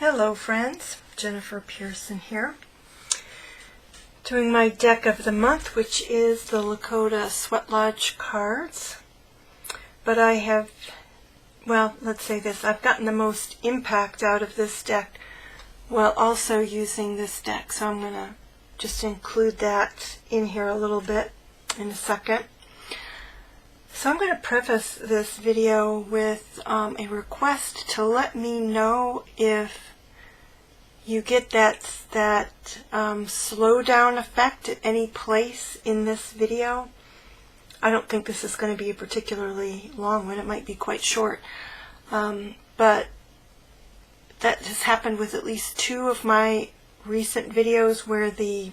Hello friends, Jennifer Pearson here, doing my deck of the month, which is the Lakota Sweat Lodge cards. But I have, well, let's say this, I've gotten the most impact out of this deck while also using this deck, so I'm going to just include that in here a little bit in a second. So I'm going to preface this video with a request to let me know if you get that slow down effect at any place in this video. I don't think this is going to be a particularly long one. It might be quite short. But that has happened with at least two of my recent videos where the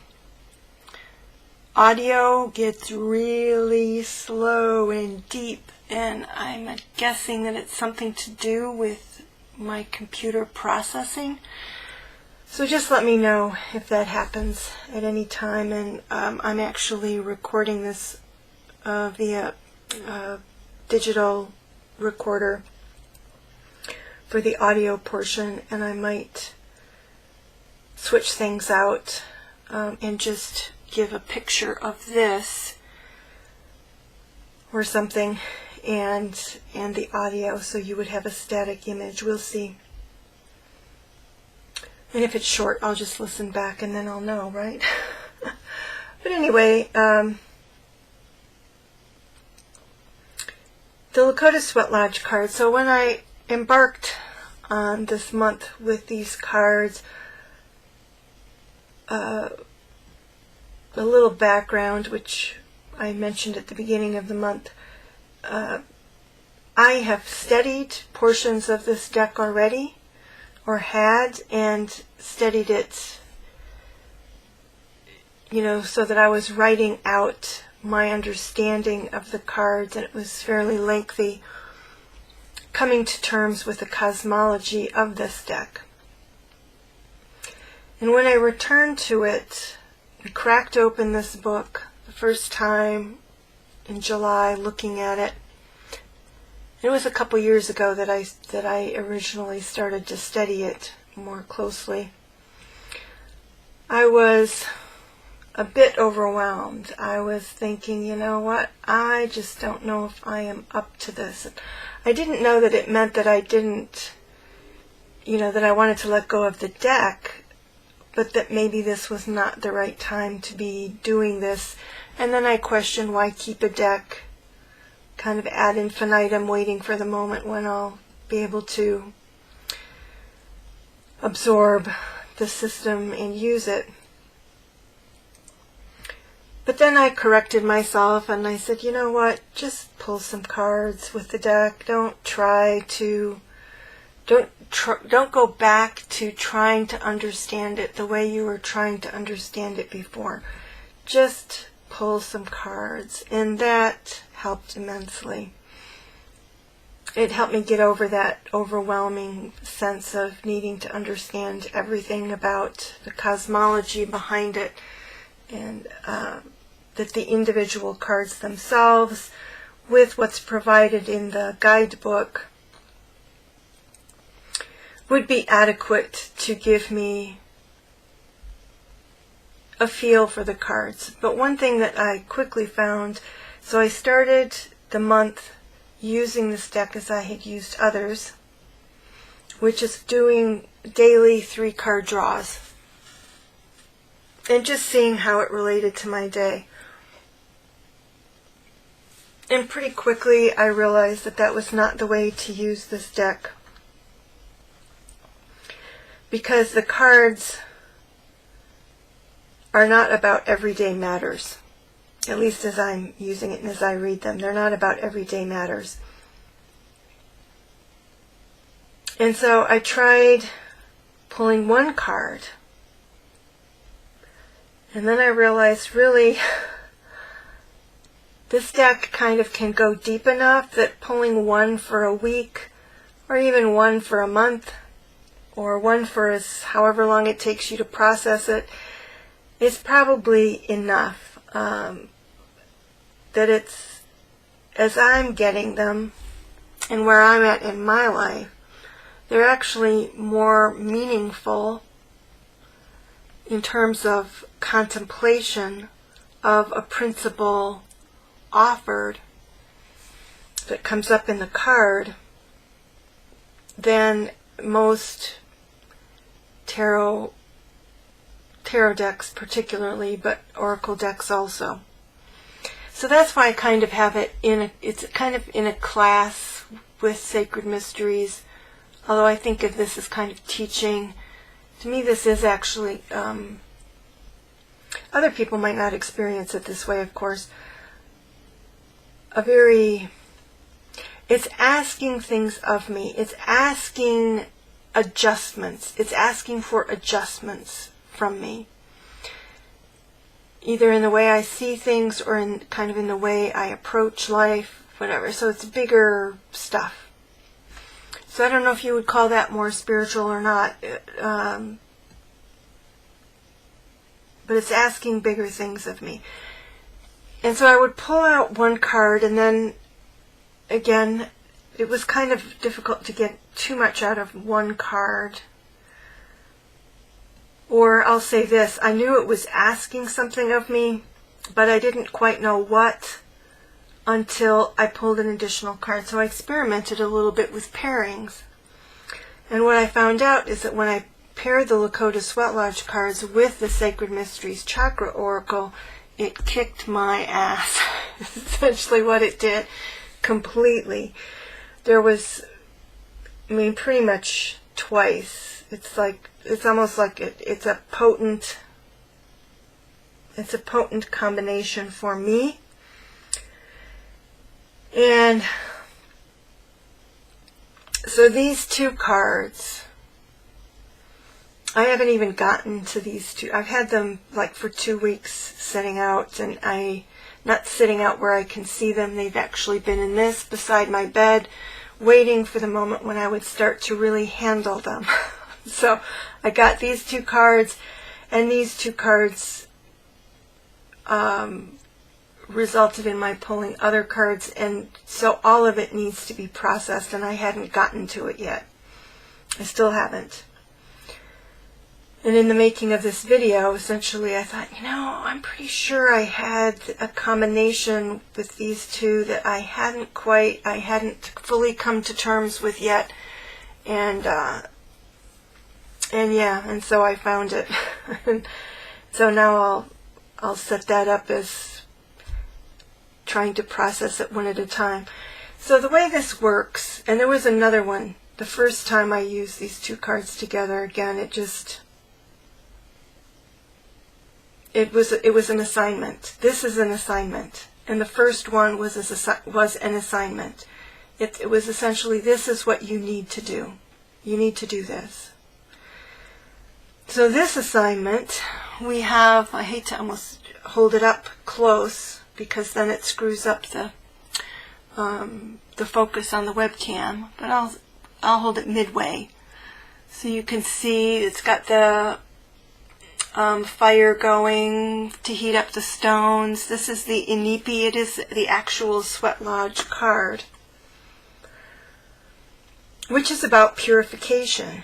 audio gets really slow and deep, and I'm guessing that it's something to do with my computer processing. So just let me know if that happens at any time, and I'm actually recording this via digital recorder for the audio portion, and I might switch things out and just give a picture of this or something and the audio, so you would have a static image. We'll see. And if it's short, I'll just listen back and then I'll know, right? But anyway, the Lakota Sweat Lodge cards. So when I embarked on this month with these cards, a little background, which I mentioned at the beginning of the month. I have studied portions of this deck already, or had, and studied it, so that I was writing out my understanding of the cards, and it was fairly lengthy, coming to terms with the cosmology of this deck. And when I returned to it, I cracked open this book the first time in July, looking at it. It was a couple years ago that I originally started to study it more closely. I was a bit overwhelmed. I was thinking, you know what, I just don't know if I am up to this. I didn't know that it meant that I didn't, that I wanted to let go of the deck, but that maybe this was not the right time to be doing this. And then I questioned, why keep a deck kind of ad infinitum, waiting for the moment when I'll be able to absorb the system and use it. But then I corrected myself and I said, you know what, just pull some cards with the deck. Don't go back to trying to understand it the way you were trying to understand it before. Just pull some cards, and that helped immensely. It helped me get over that overwhelming sense of needing to understand everything about the cosmology behind it, and that the individual cards themselves, with what's provided in the guidebook, would be adequate to give me a feel for the cards. But one thing that I quickly found, so I started the month using this deck as I had used others, which is doing daily 3-card draws and just seeing how it related to my day. And pretty quickly I realized that that was not the way to use this deck, because the cards are not about everyday matters. At least as I'm using it and as I read them, they're not about everyday matters. And so I tried pulling one card, and then I realized, really, this deck kind of can go deep enough that pulling one for a week, or even one for a month, or one for however long it takes you to process it, is probably enough. That it's, as I'm getting them and where I'm at in my life, they're actually more meaningful in terms of contemplation of a principle offered that comes up in the card than most tarot decks particularly, but oracle decks also. So that's why I kind of have it it's kind of in a class with Sacred Mysteries, although I think of this as kind of teaching. To me, this is actually, other people might not experience it this way, of course, it's asking things of me. It's asking adjustments. It's asking for adjustments from me, either in the way I see things or in kind of in the way I approach life, whatever. So it's bigger stuff. So I don't know if you would call that more spiritual or not, but it's asking bigger things of me. And so I would pull out one card, and then again, it was kind of difficult to get too much out of one card. Or I'll say this, I knew it was asking something of me, but I didn't quite know what until I pulled an additional card. So I experimented a little bit with pairings. And what I found out is that when I paired the Lakota Sweat Lodge cards with the Sacred Mysteries Chakra Oracle, it kicked my ass. That's essentially what it did, completely. There was, pretty much twice. It's almost like it's a potent combination for me. And so these two cards, I haven't even gotten to these two. I've had them like for 2 weeks sitting out, and not sitting out where I can see them. They've actually been in this beside my bed, waiting for the moment when I would start to really handle them. So I got these two cards, and these two cards resulted in my pulling other cards, and so all of it needs to be processed, and I hadn't gotten to it yet. I still haven't. And in the making of this video, essentially I thought, I'm pretty sure I had a combination with these two that I hadn't fully come to terms with yet. And so I found it. So now I'll set that up as trying to process it one at a time. So the way this works, and there was another one, the first time I used these two cards together, again, it was an assignment. This is an assignment. And the first one was an assignment. It was essentially, this is what you need to do. You need to do this. So this assignment, we have, I hate to almost hold it up close because then it screws up the focus on the webcam, but I'll hold it midway. So you can see it's got the fire going to heat up the stones. This is the Inipi. It is the actual Sweat Lodge card, which is about purification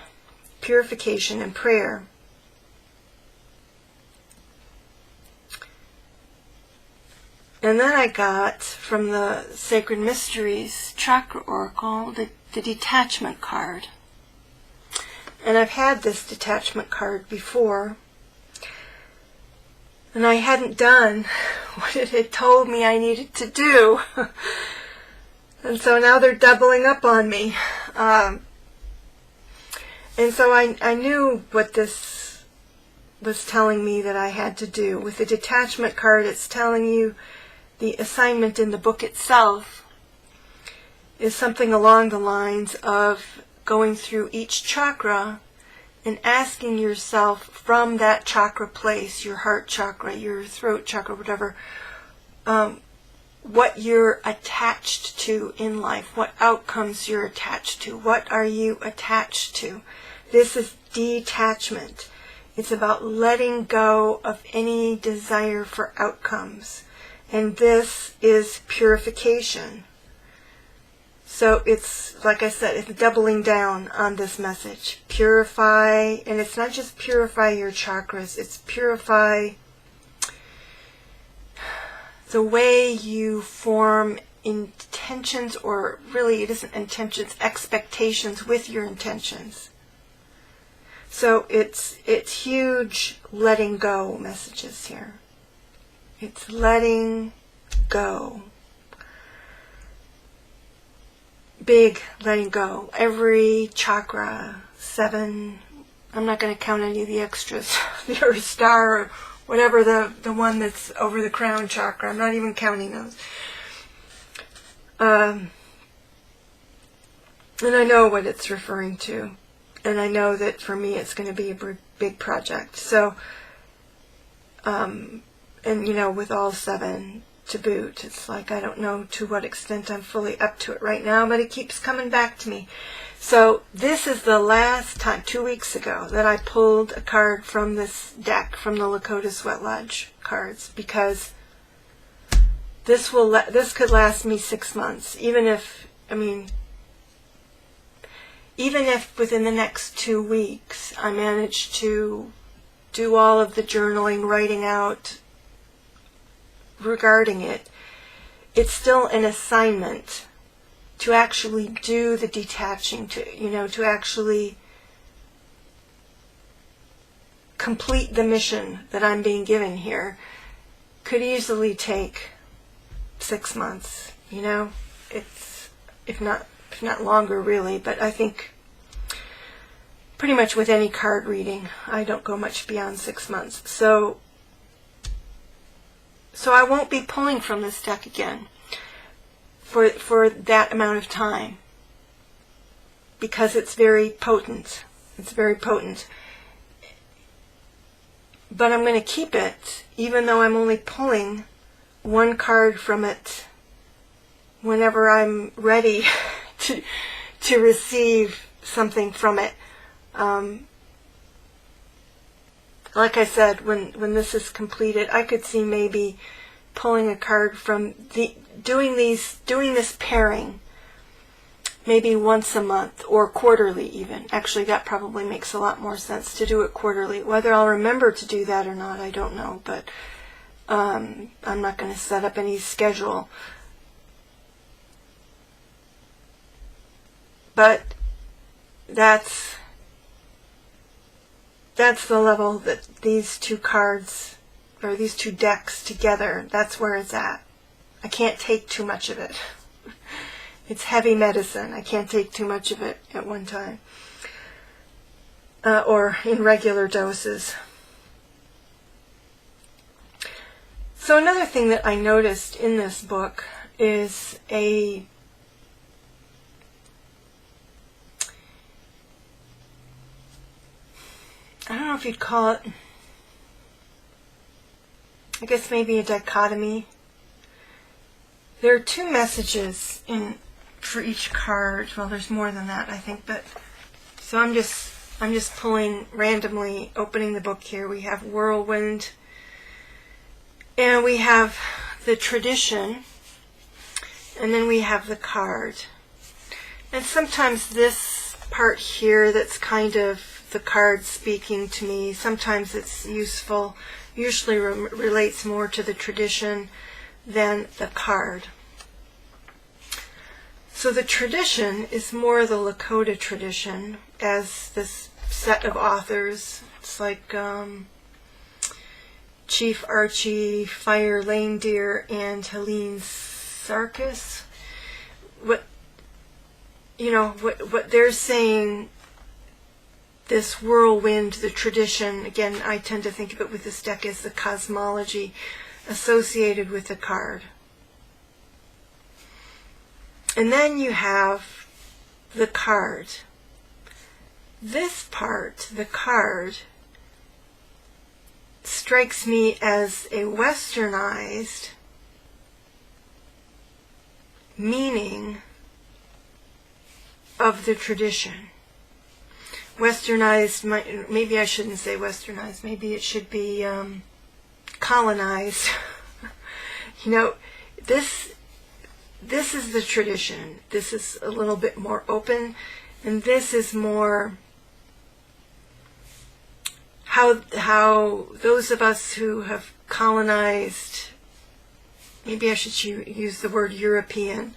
and prayer. And then I got from the Sacred Mysteries Chakra Oracle the detachment card. And I've had this detachment card before, and I hadn't done what it had told me I needed to do. And so now they're doubling up on me. And so I knew what this was telling me that I had to do. With the detachment card, it's telling you the assignment in the book itself is something along the lines of going through each chakra and asking yourself from that chakra place, your heart chakra, your throat chakra, whatever, what you're attached to in life, what outcomes you're attached to, what are you attached to. This is detachment. It's about letting go of any desire for outcomes. And this is purification. So it's, like I said, it's doubling down on this message. Purify, and it's not just purify your chakras, it's purify the way you form intentions, or really it isn't intentions, expectations with your intentions. So it's huge letting go messages here. It's letting go. Big letting go. Every chakra, 7, I'm not going to count any of the extras, or star, or whatever the one that's over the crown chakra. I'm not even counting those. And I know what it's referring to. And I know that for me it's going to be a big project. So, and you know, with all 7 to boot, it's like I don't know to what extent I'm fully up to it right now, but it keeps coming back to me. So this is the last time, 2 weeks ago, that I pulled a card from this deck, from the Lakota Sweat Lodge cards, because this could last me 6 months, even if within the next 2 weeks I manage to do all of the journaling, writing out regarding it, it's still an assignment to actually do the detaching, to actually complete the mission that I'm being given here. Could easily take 6 months, it's if not longer really, but I think pretty much with any card reading I don't go much beyond 6 months. So I won't be pulling from this deck again for that amount of time, because it's very potent. It's very potent. But I'm going to keep it, even though I'm only pulling 1 card from it whenever I'm ready to receive something from it. Like I said, when this is completed, I could see maybe pulling a card from doing this pairing maybe once a month or quarterly even. Actually, that probably makes a lot more sense to do it quarterly. Whether I'll remember to do that or not, I don't know, but I'm not going to set up any schedule. But that's the level that these 2 cards, or these 2 decks together, that's where it's at. I can't take too much of it. It's heavy medicine. I can't take too much of it at one time. Or in regular doses. So another thing that I noticed in this book is I don't know if you'd call it, I guess maybe a dichotomy. There are 2 messages for each card. Well, there's more than that, I think, but so I'm just pulling randomly, opening the book here. We have Whirlwind, and we have the tradition, and then we have the card. And sometimes this part here that's kind of the card speaking to me, sometimes it's useful, usually relates more to the tradition than the card. So the tradition is more the Lakota tradition, as this set of authors. It's like Chief Archie, Fire Lane Deer, and Helene Sarkis. What they're saying, this whirlwind, the tradition, again, I tend to think of it with this deck as the cosmology associated with the card. And then you have the card. This part, the card, strikes me as a westernized meaning of the tradition. Westernized, maybe I shouldn't say westernized, maybe it should be this is the tradition. This is a little bit more open, and this is more how those of us who have colonized, maybe I should use the word European,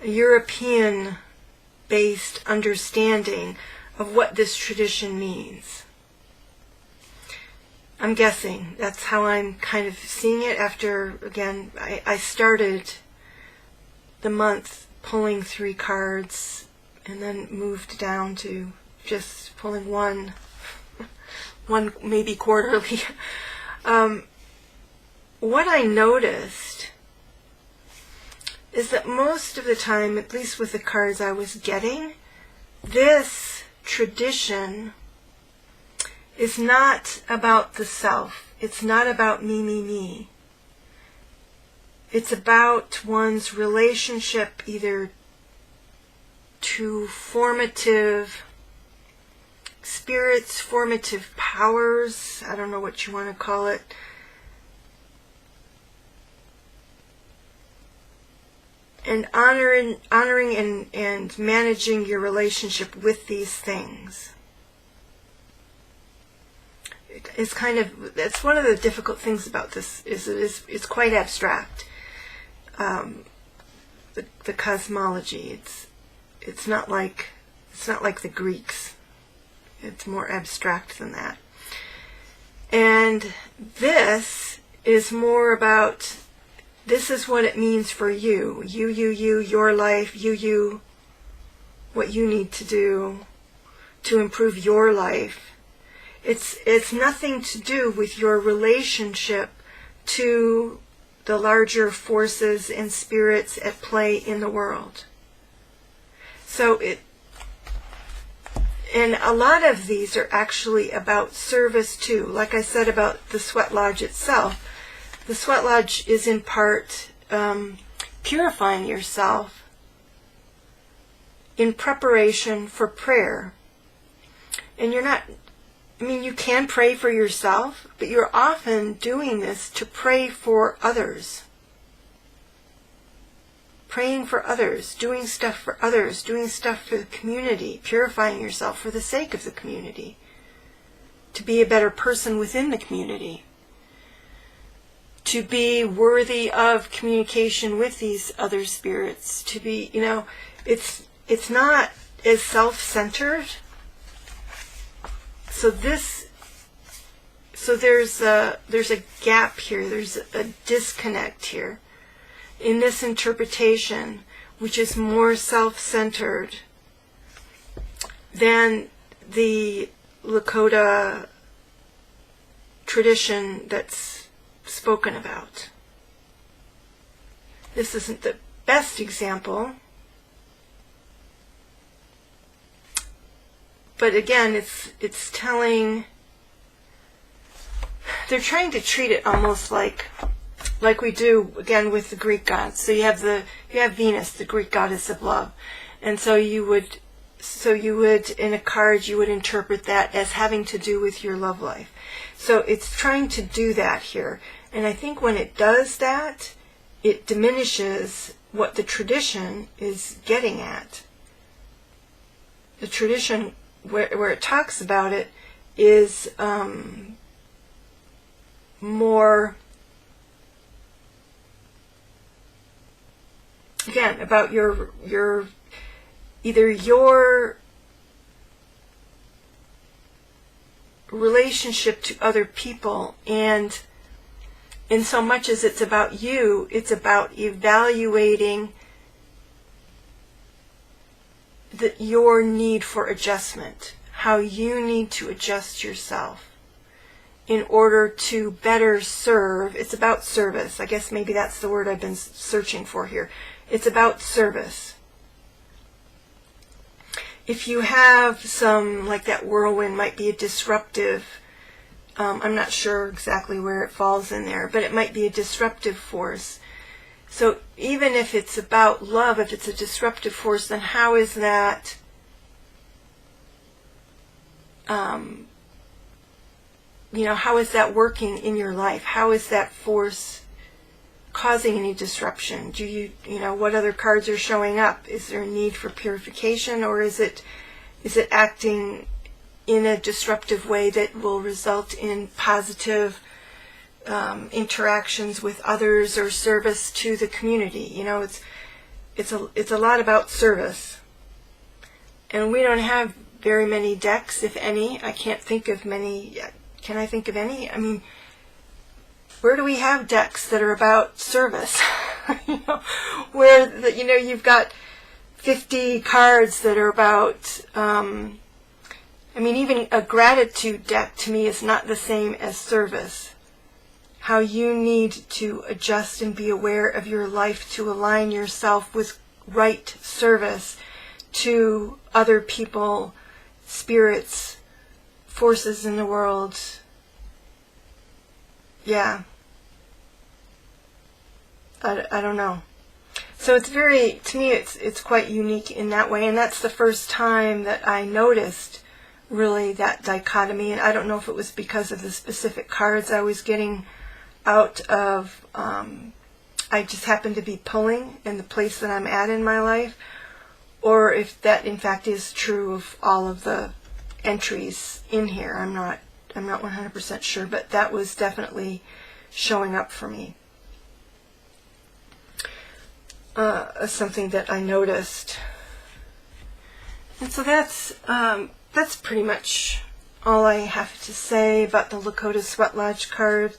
a European-based understanding of what this tradition means. I'm guessing that's how I'm kind of seeing it after, again, I started the month pulling 3 cards and then moved down to just pulling one maybe quarterly. What I noticed is that most of the time, at least with the cards I was getting, this tradition is not about the self. It's not about me, me, me. It's about one's relationship either to formative spirits, formative powers, I don't know what you want to call it, and honoring and managing your relationship with these things. It's kind of, that's one of the difficult things about this, is it's quite abstract. The cosmology, it's not like the Greeks. It's more abstract than that. And this is more about, this is what it means for you. You, your life, you, what you need to do to improve your life. It's nothing to do with your relationship to the larger forces and spirits at play in the world. So and a lot of these are actually about service too. Like I said about the sweat lodge itself, the sweat lodge is in part purifying yourself in preparation for prayer. And you're not, I mean, you can pray for yourself, but you're often doing this to pray for others. Praying for others, doing stuff for others, doing stuff for the community, purifying yourself for the sake of the community, to be a better person within the community, to be worthy of communication with these other spirits, to be, it's not as self-centered. So there's a gap here, there's a disconnect here in this interpretation, which is more self-centered than the Lakota tradition that's spoken about. This isn't the best example, but again, it's telling, they're trying to treat it almost like we do again with the Greek gods. So you have Venus, the Greek goddess of love, and so you would in a card you would interpret that as having to do with your love life. So it's trying to do that here, and I think when it does that, it diminishes what the tradition is getting at. The tradition where it talks about it is more, again, about your either your relationship to other people, and in so much as it's about you, it's about evaluating your need for adjustment, how you need to adjust yourself in order to better serve. It's about service. I guess maybe that's the word I've been searching for here. It's about service. If you have some, like that whirlwind might be a disruptive, I'm not sure exactly where it falls in there, but it might be a disruptive force. So even if it's about love, if it's a disruptive force, then how is that how is that working in your life? How is that force causing any disruption? Do you know, what other cards are showing up? Is there a need for purification, or is it acting in a disruptive way that will result in positive interactions with others or service to the community? You know, it's a lot about service, and we don't have very many decks, if any. I can't think of many. Can I think of any? I mean, where do we have decks that are about service? You know, where you've got 50 cards that are about. I mean, even a gratitude deck to me is not the same as service. How you need to adjust and be aware of your life to align yourself with right service to other people, spirits, forces in the world. Yeah. I don't know. So it's very, to me, it's quite unique in that way, and that's the first time that I noticed really that dichotomy. And I don't know if it was because of the specific cards I was getting out of, I just happened to be pulling in the place that I'm at in my life, or if that in fact is true of all of the entries in here. I'm not 100% sure, but that was definitely showing up for me. Something that I noticed. And so that's pretty much all I have to say about the Lakota Sweat Lodge card.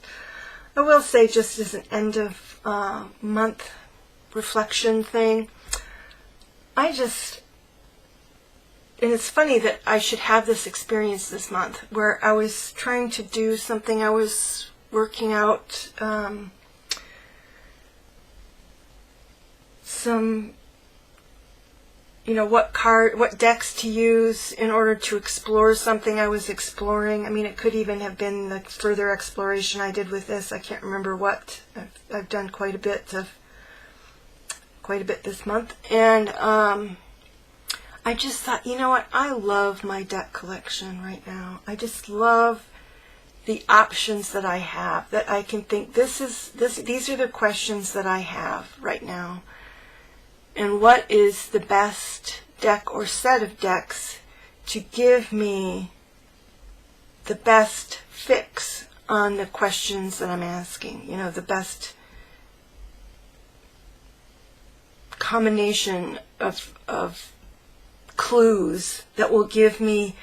I will say, just as an end of month reflection thing, and it's funny that I should have this experience this month, where I was trying to do something. I was working out some, what decks to use in order to explore something I was exploring. I mean, it could even have been the further exploration I did with this. I can't remember what. I've done quite a bit this month, and I just thought, you know what? I love my deck collection right now. I just love the options that I have, that I can think, these are the questions that I have right now. And what is the best deck or set of decks to give me the best fix on the questions that I'm asking? You know, the best combination of clues that will give me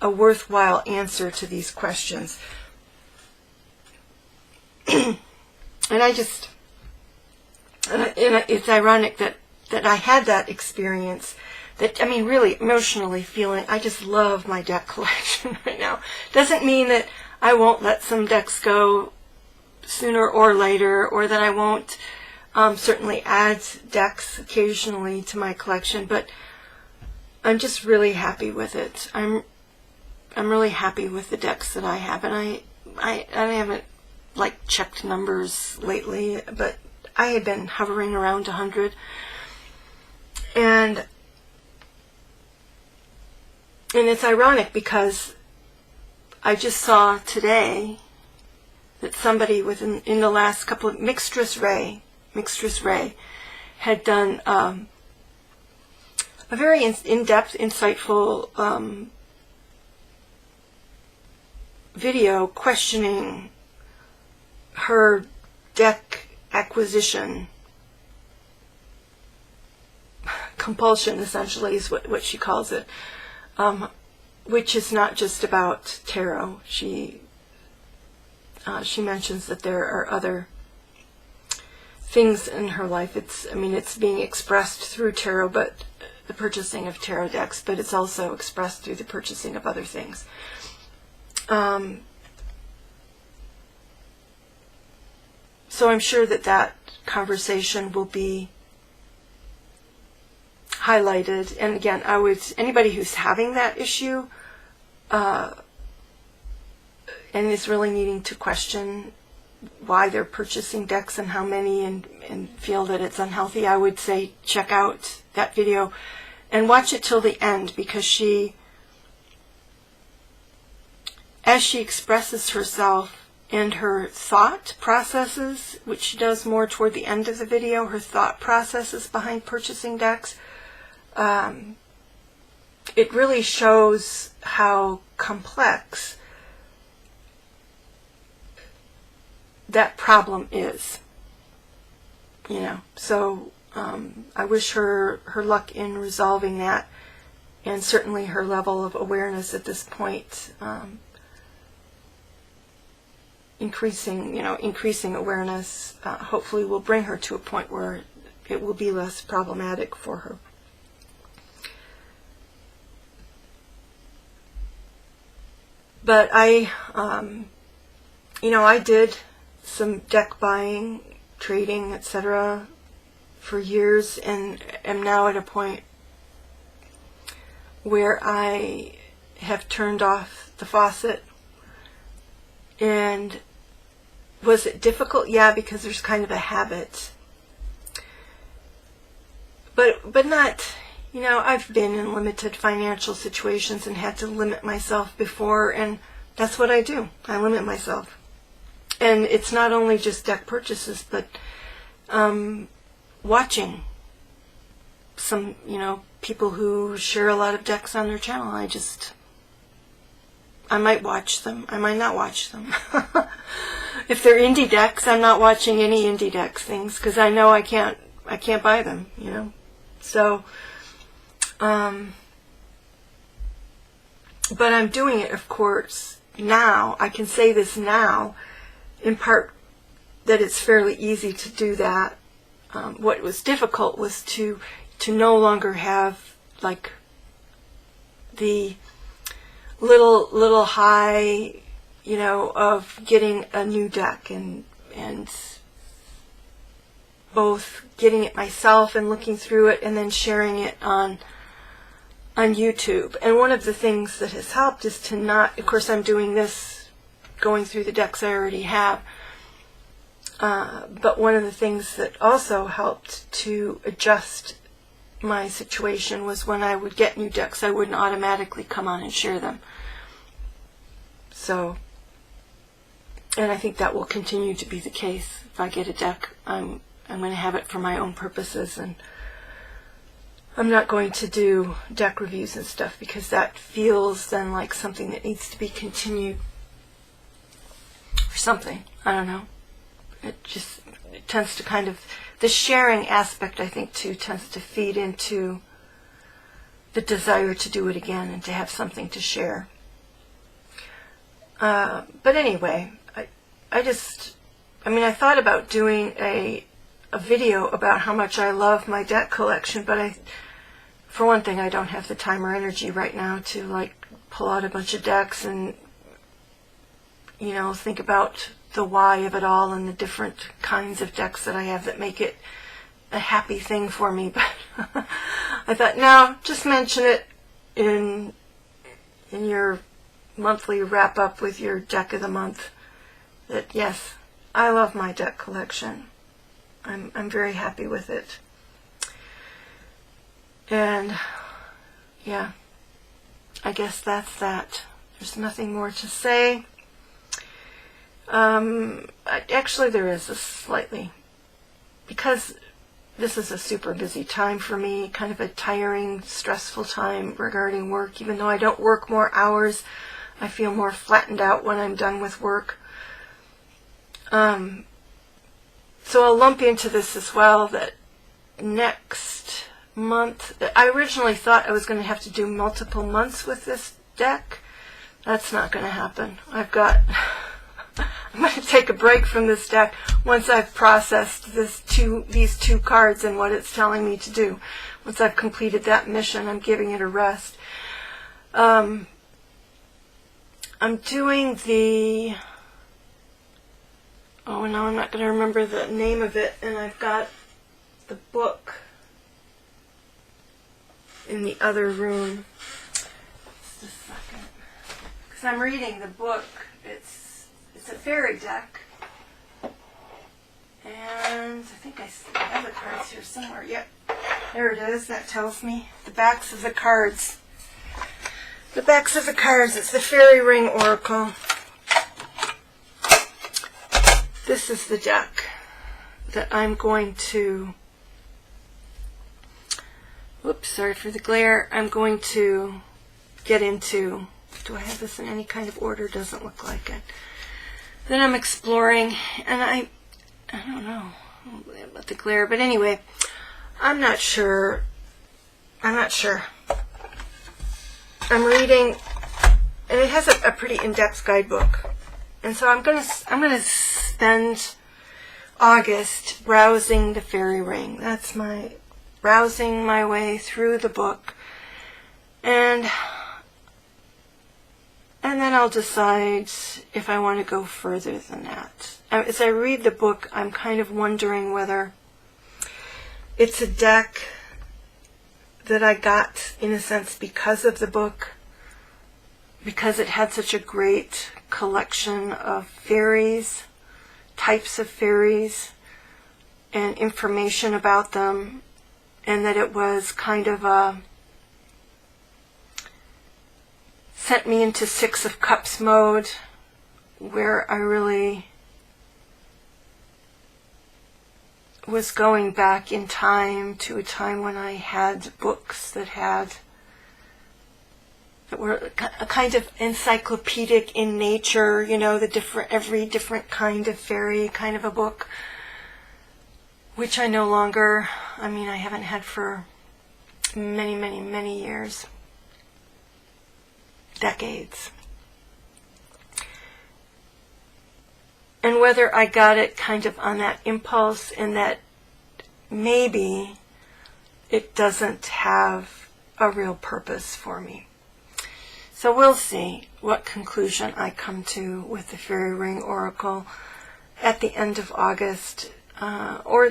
a worthwhile answer to these questions. And it's ironic that I had that experience, that, I mean, really emotionally feeling, I just love my deck collection right now. Doesn't mean that I won't let some decks go sooner or later, or that I won't certainly add decks occasionally to my collection, but I'm just really happy with it. I'm really happy with the decks that I have, and I haven't checked numbers lately, but I had been hovering around 100. And it's ironic because I just saw today that somebody in the last couple of Mixtress Ray had done a very in-depth, insightful video questioning her deck acquisition compulsion, essentially, is what she calls it, which is not just about tarot. She mentions that there are other things in her life. It's being expressed through tarot, but the purchasing of tarot decks, but it's also expressed through the purchasing of other things. So I'm sure that conversation will be highlighted. And again, anybody who's having that issue and is really needing to question why they're purchasing decks and how many, and feel that it's unhealthy, I would say check out that video and watch it till the end, because as she expresses herself and her thought processes, which she does more toward the end of the video, her thought processes behind purchasing decks. It really shows how complex that problem is, so I wish her luck in resolving that, and certainly her level of awareness at this point, increasing awareness hopefully will bring her to a point where it will be less problematic for her. But I did some deck buying, trading, etc. for years, and am now at a point where I have turned off the faucet. And was it difficult? Yeah, because there's kind of a habit. But not, I've been in limited financial situations and had to limit myself before, and that's what I do. I limit myself. And it's not only just deck purchases, but watching some, people who share a lot of decks on their channel. I might watch them. I might not watch them. If they're indie decks, I'm not watching any indie decks things, because I know I can't buy them, So, but I'm doing it, of course, now. I can say this now, in part, that it's fairly easy to do that. What was difficult was to no longer have, like, the little high, of getting a new deck, and both getting it myself and looking through it and then sharing it on YouTube. And one of the things that has helped is to not, of course I'm doing this going through the decks I already have, but one of the things that also helped to adjust my situation was when I would get new decks, I wouldn't automatically come on and share them. So, and I think that will continue to be the case. If I get a deck, I'm going to have it for my own purposes, and I'm not going to do deck reviews and stuff, because that feels then like something that needs to be continued or something. I don't know. It tends to kind of, the sharing aspect, I think, too, tends to feed into the desire to do it again and to have something to share. But anyway, I thought about doing a video about how much I love my deck collection, but for one thing, I don't have the time or energy right now to pull out a bunch of decks and think about the why of it all and the different kinds of decks that I have that make it a happy thing for me. But I thought, no, just mention it in your monthly wrap up with your deck of the month, that yes, I love my deck collection. I'm very happy with it. And yeah, I guess that's that. There's nothing more to say. Actually, there is a slightly, because this is a super busy time for me, kind of a tiring, stressful time regarding work. Even though I don't work more hours, I feel more flattened out when I'm done with work. So I'll lump into this as well, that next month, I originally thought I was going to have to do multiple months with this deck. That's not going to happen. I'm going to take a break from this deck once I've processed these two cards and what it's telling me to do. Once I've completed that mission, I'm giving it a rest. I'm doing the... Oh, no, I'm not going to remember the name of it, and I've got the book in the other room. Just a second. Because I'm reading the book. It's a fairy deck. And I think I have the cards here somewhere. Yep. There it is. That tells me the backs of the cards. The backs of the cards. It's the Fairy Ring Oracle. this is the deck that I'm going to, whoops, sorry for the glare, I'm going to get into. Do I have this in any kind of order? Doesn't look like it. Then I'm exploring, and I don't know about the glare, but anyway, I'm not sure. I'm reading, and it has a pretty in-depth guidebook, and so I'm gonna spend August browsing the fairy ring. That's my browsing my way through the book, and then I'll decide if I want to go further than that. As I read the book, I'm kind of wondering whether it's a deck that I got, in a sense, because of the book, because it had such a great collection of fairies, types of fairies, and information about them, and that it was kind of sent me into Six of Cups mode, where I really was going back in time to a time when I had books that were a kind of encyclopedic in nature, you know, every different kind of fairy kind of a book, which I no longer, I haven't had for many, many, many years, decades. And whether I got it kind of on that impulse, and that maybe it doesn't have a real purpose for me. So we'll see what conclusion I come to with the Fairy Ring Oracle at the end of August. Or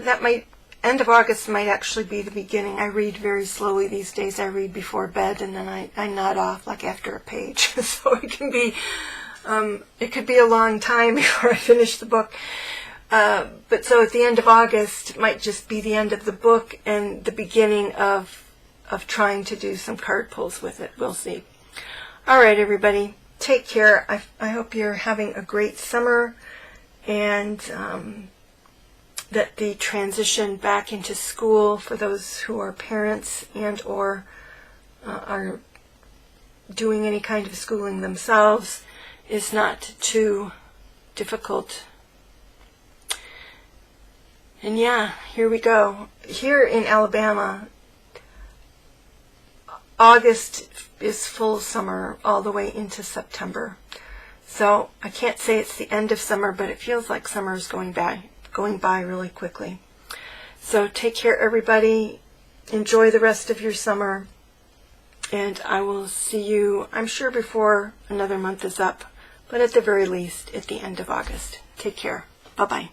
end of August might actually be the beginning. I read very slowly these days. I read before bed, and then I nod off like after a page. So it can be, it could be a long time before I finish the book. But so at the end of August might just be the end of the book and the beginning of trying to do some card pulls with it. We'll see. All right, everybody, take care. I hope you're having a great summer, and that the transition back into school for those who are parents and or are doing any kind of schooling themselves is not too difficult. And yeah, here we go. Here in Alabama, August is full summer all the way into September. So I can't say it's the end of summer, but it feels like summer is going by really quickly. So take care, everybody. Enjoy the rest of your summer. And I will see you, I'm sure, before another month is up, but at the very least, at the end of August. Take care. Bye-bye.